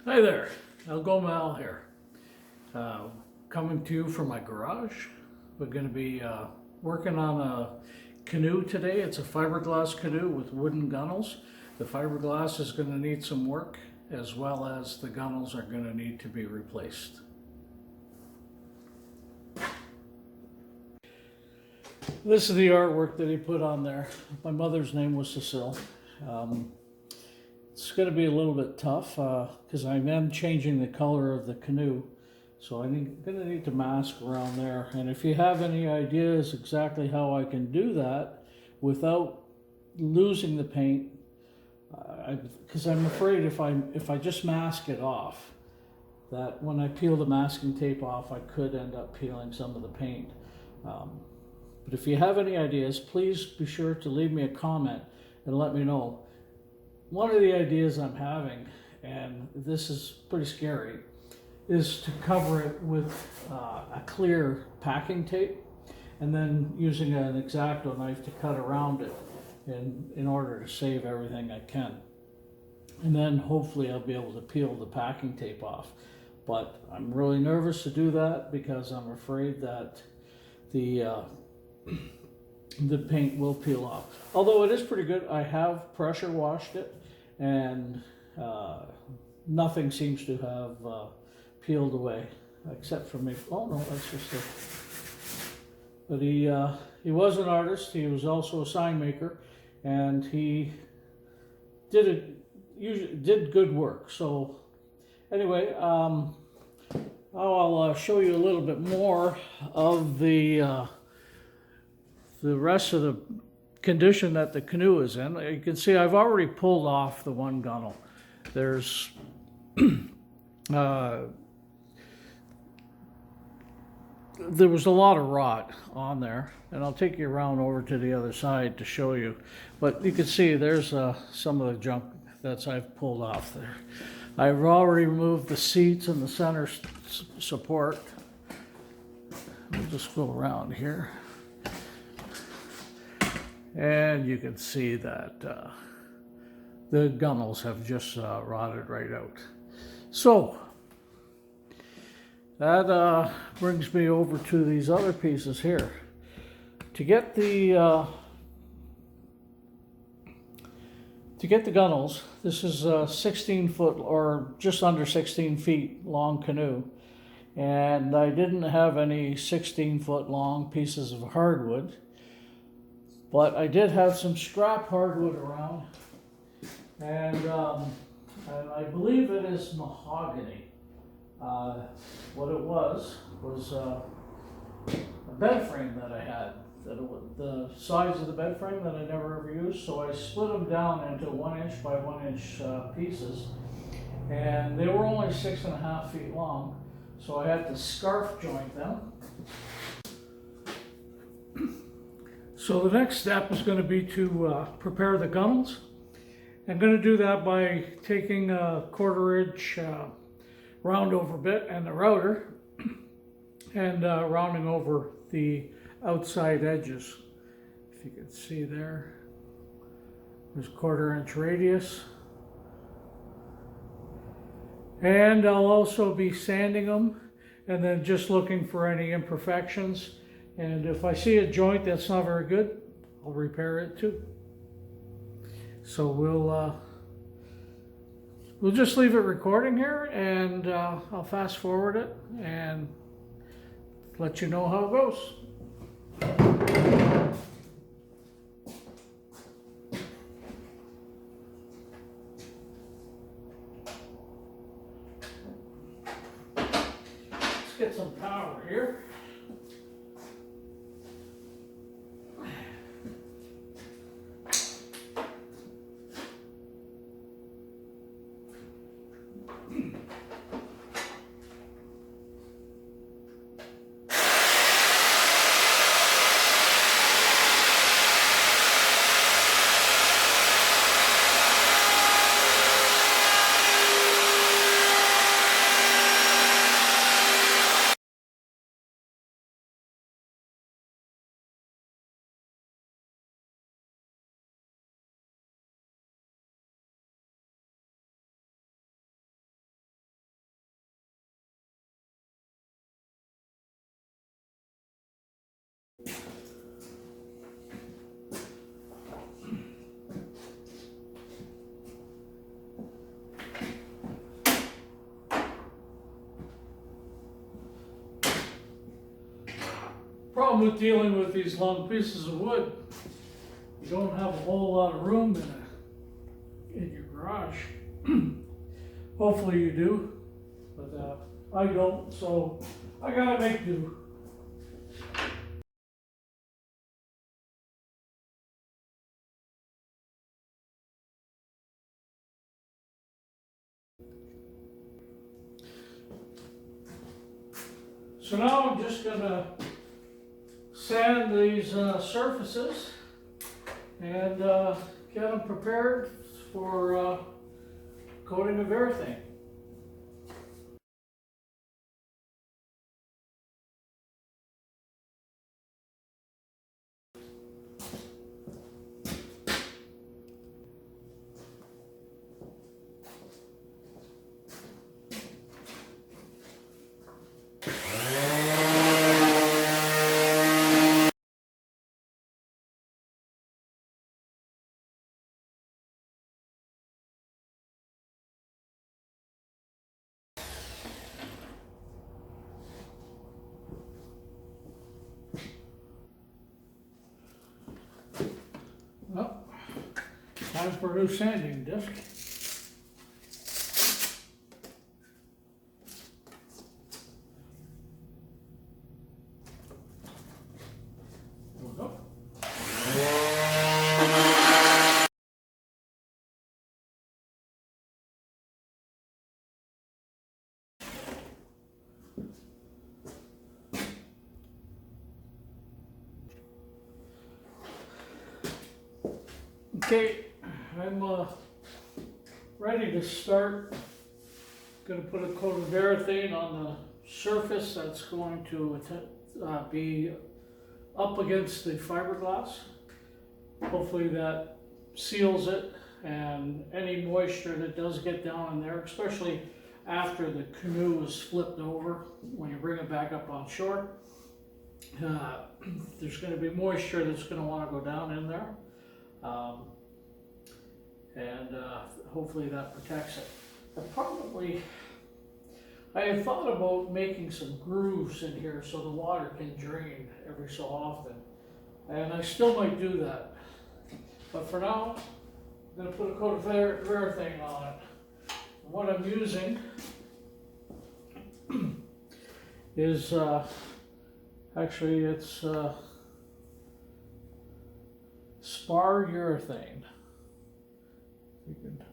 Hi there, I'll go Mal here. Coming to you from my garage. We're going to be working on a canoe today. It's a fiberglass canoe with wooden gunnels. The fiberglass is going to need some work, as well as the gunnels are going to need to be replaced. This is the artwork that he put on there. My mother's name was Cecile. It's going to be a little bit tough because I am changing the color of the canoe. So I'm going to need to mask around there. And if you have any ideas exactly how I can do that without losing the paint, because I'm afraid if I just mask it off, that when I peel the masking tape off, I could end up peeling some of the paint. But if you have any ideas, please be sure to leave me a comment and let me know. One of the ideas I'm having, and this is pretty scary, is to cover it with a clear packing tape and then using an X-Acto knife to cut around it in order to save everything I can. And then hopefully I'll be able to peel the packing tape off. But I'm really nervous to do that because I'm afraid that the paint will peel off. Although it is pretty good. I have pressure washed it and nothing seems to have peeled away except for me. Oh no, that's just it. But he was an artist. He was also a sign maker, and he did good work. So anyway, I'll show you a little bit more of the rest of the condition that the canoe is in. You can see I've already pulled off the one gunnel. There's there was a lot of rot on there, and I'll take you around over to the other side to show you. But you can see there's some of the junk that I've pulled off there. I've already removed the seats and the center support. We'll just go around here. And you can see that the gunnels have just rotted right out. So that brings me over to these other pieces here. To get the gunnels, this is a 16-foot or just under 16 feet long canoe, and I didn't have any 16-foot long pieces of hardwood. But I did have some scrap hardwood around, and I believe it is mahogany. What it was a bed frame that I had. The sides of the bed frame that I never ever used, so I split them down into 1-inch by 1-inch pieces, and they were only 6.5 feet long, so I had to scarf joint them. So the next step is going to be to prepare the gunnels. I'm going to do that by taking a 1/4-inch round over bit and the router and rounding over the outside edges. If you can see there, there's 1/4-inch radius. And I'll also be sanding them and then just looking for any imperfections. And if I see a joint that's not very good, I'll repair it too. So we'll just leave it recording here, and I'll fast forward it and let you know how it goes. Let's get some power here. Problem with dealing with these long pieces of wood, you don't have a whole lot of room in your garage. Hopefully you do, but I don't, so I gotta make do. So now I'm just gonna sand these surfaces and get them prepared for coating of urethane. Well, time for a new sanding disc. There we go. Okay, I'm ready to start. Going to put a coat of urethane on the surface that's going to be up against the fiberglass. Hopefully that seals it, and any moisture that does get down in there, especially after the canoe is flipped over, when you bring it back up on shore, there's going to be moisture that's going to want to go down in there. Hopefully that protects it. I had thought about making some grooves in here so the water can drain every so often. And I still might do that. But for now, I'm going to put a coat of urethane on it. And what I'm using is, actually it's spar urethane. You can,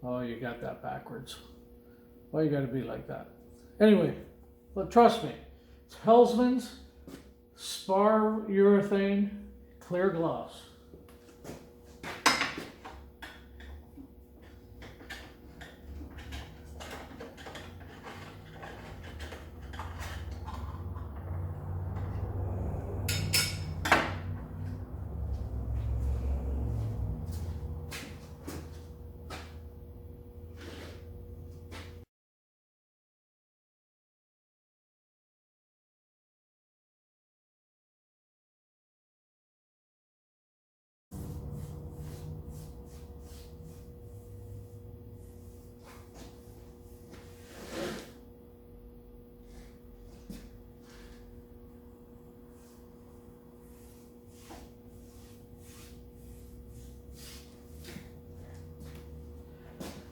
oh, you got that backwards. Why you gotta be like that? Anyway, but trust me, it's Hellsman's spar urethane clear gloss.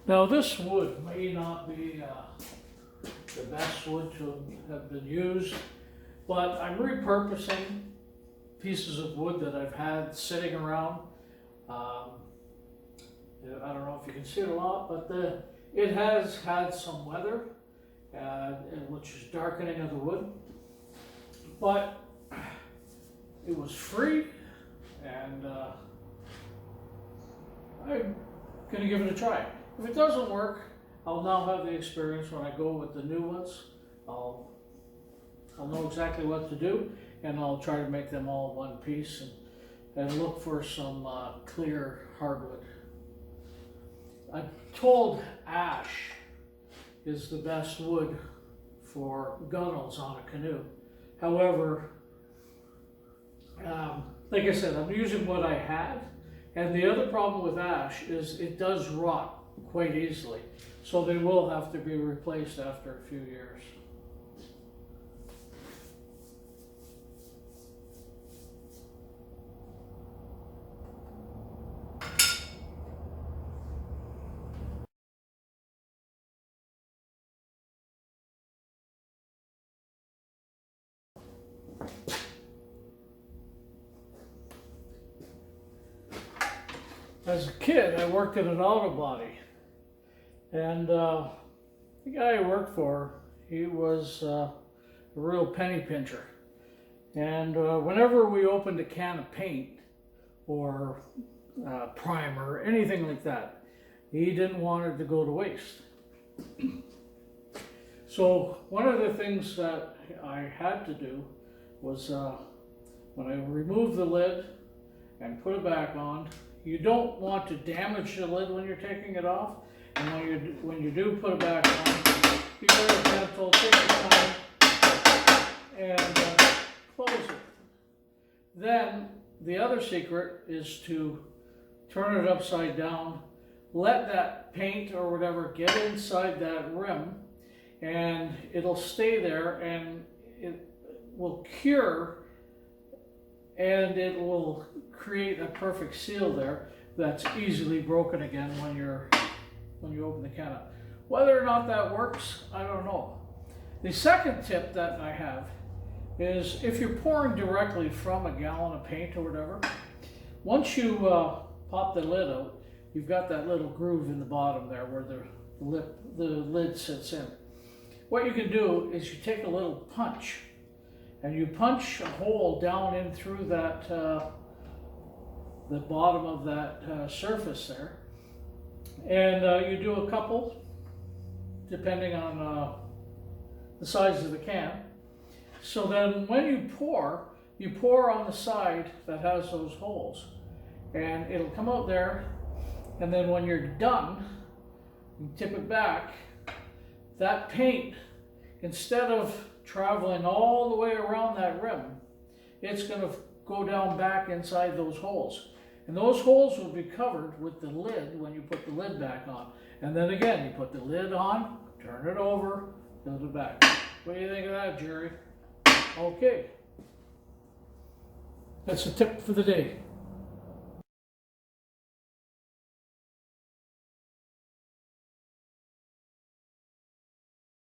Now this wood may not be the best wood to have been used, but I'm repurposing pieces of wood that I've had sitting around. I don't know if you can see it a lot, but it has had some weather, which is darkening of the wood, but it was free, and I'm going to give it a try. If it doesn't work, I'll now have the experience when I go with the new ones. I'll know exactly what to do, and I'll try to make them all one piece and look for some clear hardwood. I'm told ash is the best wood for gunnels on a canoe. However, Like I said, I'm using what I had, and the other problem with ash is it does rot quite easily, so they will have to be replaced after a few years. As a kid, I worked at an auto body, and the guy I worked for, he was a real penny pincher. And whenever we opened a can of paint or primer, anything like that, he didn't want it to go to waste. So one of the things that I had to do was when I removed the lid and put it back on, you don't want to damage the lid when you're taking it off, and when you do put it back on, be very gentle, take your time, and close it. Then the other secret is to turn it upside down, let that paint or whatever get inside that rim, and it'll stay there, and it will cure, and it will create a perfect seal there that's easily broken again when you open the can up. Whether or not that works, I don't know. The second tip that I have is if you're pouring directly from a gallon of paint or whatever, once you pop the lid out, you've got that little groove in the bottom there where the lid sits in. What you can do is you take a little punch and you punch a hole down in through that the bottom of that surface there, and you do a couple depending on the size of the can. So then when you pour on the side that has those holes, and it'll come out there, and then when you're done, you tip it back. That paint, instead of traveling all the way around that rim, it's going to go down back inside those holes. And those holes will be covered with the lid when you put the lid back on. And then again, you put the lid on, turn it over, build it back. What do you think of that, Jerry? Okay. That's the tip for the day.